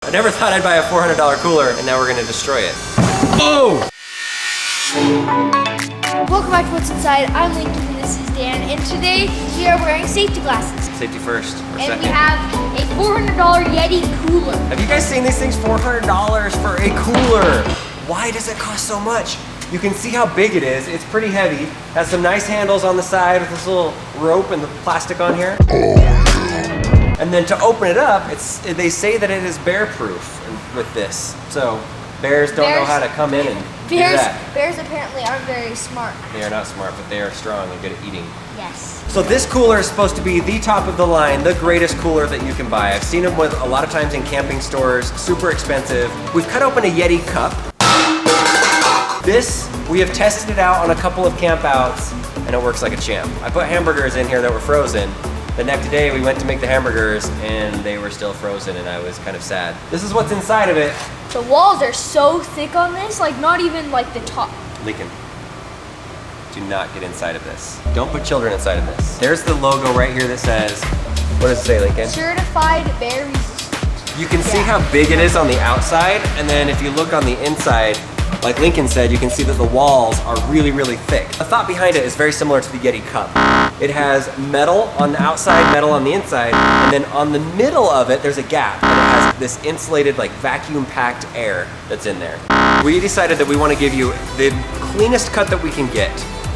I never thought I'd buy a $400 cooler, and now we're gonna destroy it. Oh! Welcome back to What's Inside. I'm Lincoln and this is Dan, and today we are wearing safety glasses. Safety first, or and second. We have a $400 Yeti Cooler. Have you guys seen these things? $400 for a cooler. Why does it cost so much? You can see how big it is. It's pretty heavy. Has some nice handles on the side with this little rope and the plastic on here. And then to open it up, they say that it is bear proof with this. So bears don't know how to come in and do that. Bears apparently aren't very smart. They are not smart, but they are strong and good at eating. Yes. So this cooler is supposed to be the top of the line, the greatest cooler that you can buy. I've seen them with a lot of times in camping stores, super expensive. We've cut open a Yeti cup. This, we have tested it out on a couple of campouts and it works like a champ. I put hamburgers in here that were frozen. The next day we went to make the hamburgers and they were still frozen and I was kind of sad. This is what's inside of it. The walls are so thick on this, like not even like the top. Lincoln, do not get inside of this. Don't put children inside of this. There's the logo right here that says, what does it say, Lincoln? Certified bear resistant. You can see how big it is on the outside, and then if you look on the inside, like Lincoln said, you can see that the walls are really, really thick. The thought behind it is very similar to the Yeti cup. It has metal on the outside, metal on the inside, and then on the middle of it, there's a gap, and it has this insulated, like vacuum-packed air that's in there. We decided that we want to give you the cleanest cut that we can get.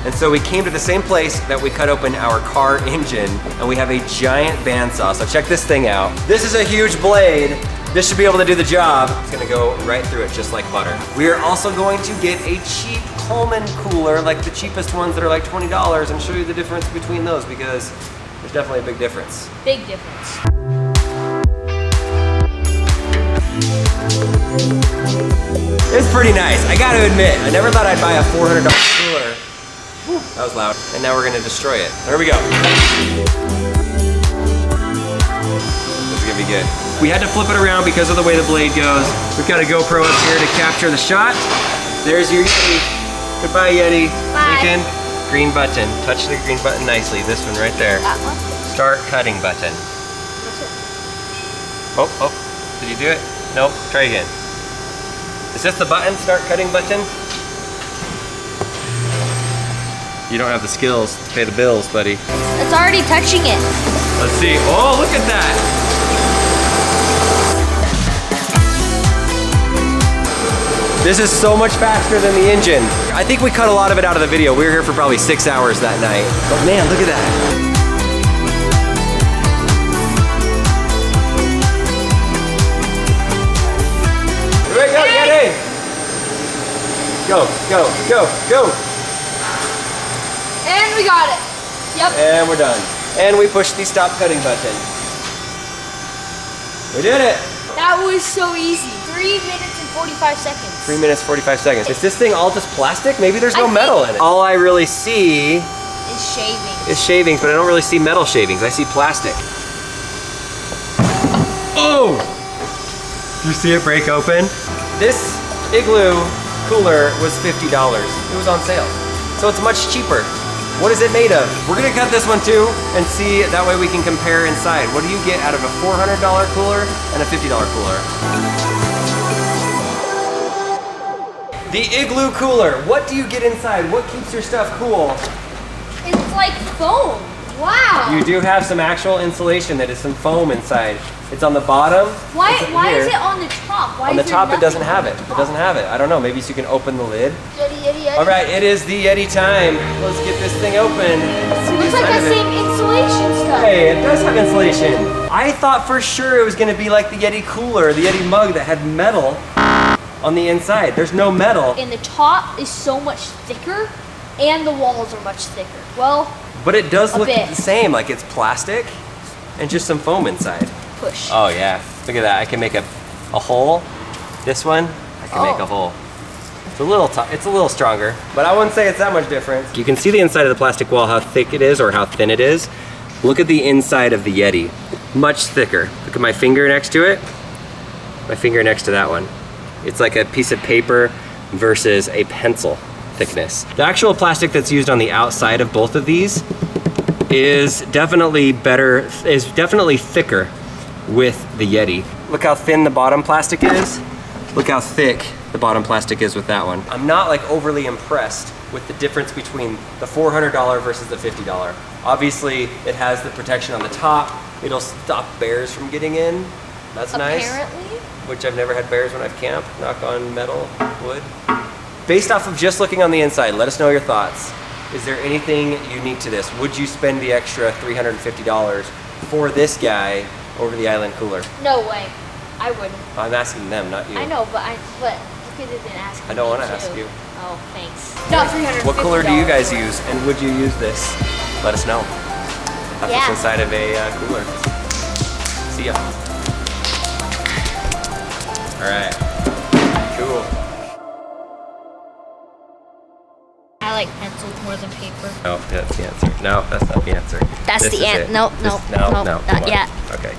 And so we came to the same place that we cut open our car engine, and we have a giant bandsaw. So check this thing out. This is a huge blade. This should be able to do the job. It's gonna go right through it just like butter. We are also going to get a cheap Coleman cooler, like the cheapest ones that are like $20, and show you the difference between those because there's definitely a big difference. Big difference. It's pretty nice, I gotta admit. I never thought I'd buy a $400 cooler. Whew, that was loud. And now we're gonna destroy it. There we go. This is gonna be good. We had to flip it around because of the way the blade goes. We've got a GoPro up here to capture the shot. There's your Yeti. Goodbye, Yeti. Bye. Lincoln, green button. Touch the green button nicely. This one right there. That one? Start cutting button. Oh, did you do it? Nope, try again. Is this the button, start cutting button? You don't have the skills to pay the bills, buddy. It's already touching it. Let's see. Oh, look at that. This is so much faster than the engine. I think we cut a lot of it out of the video. We were here for probably 6 hours that night. But man, look at that. Here we go, Yeti! Go, go, go, go. And we got it. Yep. And we're done. And we pushed the stop cutting button. We did it. That was so easy. 3 minutes and 45 seconds. 3 minutes, 45 seconds. Is this thing all just plastic? Maybe there's no metal in it. All I really see Is shavings. is shavings, but I don't really see metal shavings. I see plastic. Oh! You see it break open? This Igloo cooler was $50. It was on sale. So it's much cheaper. What is it made of? We're gonna cut this one too and see, that way we can compare inside. What do you get out of a $400 cooler and a $50 cooler? The Igloo cooler, what do you get inside? What keeps your stuff cool? It's like foam. Wow. You do have some actual insulation that is some foam inside. It's on the bottom. Why it's is here. it on the top? Why On the is there top it doesn't nothing have on it. the It top? doesn't have it. I don't know, maybe so you can open the lid. Yeti, Yeti, Yeti. All right, it is the Yeti time. Let's get this thing open. Let's see the Looks like inside that of it. same insulation stuff. Hey, it does have insulation. I thought for sure it was gonna be like the Yeti cooler, the Yeti mug that had metal on the inside. There's no metal. And the top is so much thicker, and the walls are much thicker. Well, But it does a look bit. the same, like it's plastic and just some foam inside. push. Oh yeah, look at that. I can make a hole. This one, I can make a hole. It's a little stronger, but I wouldn't say it's that much different. You can see the inside of the plastic wall, how thick it is or how thin it is. Look at the inside of the Yeti, much thicker. Look at my finger next to it, my finger next to that one. It's like a piece of paper versus a pencil thickness. The actual plastic that's used on the outside of both of these is definitely thicker with the Yeti. Look how thin the bottom plastic is. Look how thick the bottom plastic is with that one. I'm not like overly impressed with the difference between the $400 versus the $50. Obviously, it has the protection on the top. It'll stop bears from getting in. That's nice. Apparently. Which I've never had bears when I've camped. Knock on metal, wood. Based off of just looking on the inside, let us know your thoughts. Is there anything unique to this? Would you spend the extra $350 for this guy over the Island Cooler? No way. I wouldn't. I'm asking them, not you. I know, but you could have asked me. I don't want to too. ask you. Oh, thanks. Not $350. What cooler do you guys use, and would you use this? Let us know. That's what's inside of a cooler. See ya. All right. Cool. I like pencils more than paper. No, that's the answer. No, that's not the answer. That's This the is answer. it. No, No, not come on. yet. Okay.